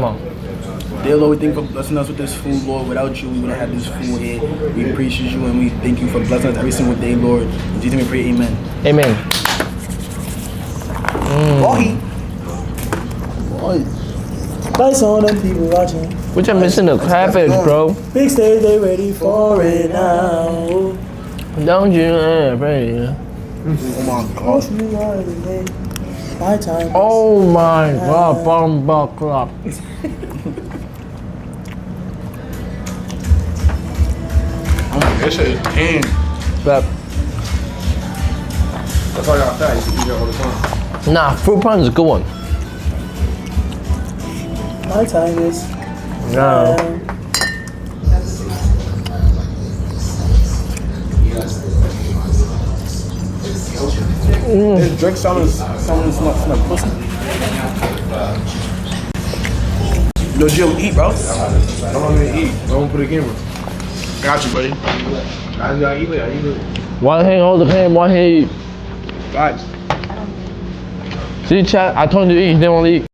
Come on. Dear Lord, we thank you for blessing us with this food, Lord. Without you, we wouldn't have this food here. We appreciate you and we thank you for blessing us every single day, Lord. In Jesus' name we pray, amen. Amen. Boy. Nice on them people watching. We're just missing the cabbage, bro. Big stage, they ready for it now. Don't you ever? Oh my God. My time. Oh my God, bomba club. This shit is tame. But That's all y'all fat. You can eat that all the time. nah, fruit punch is a good one. My time is. No. This Drake sounding smell pussy. Yo, Jim, eat, bro. I want to eat. I want to put it in. Got you, buddy. I gotta eat later. One hand hold the pan, one hand eat. Facts. See, chat, I told you to eat, he didn't want to eat.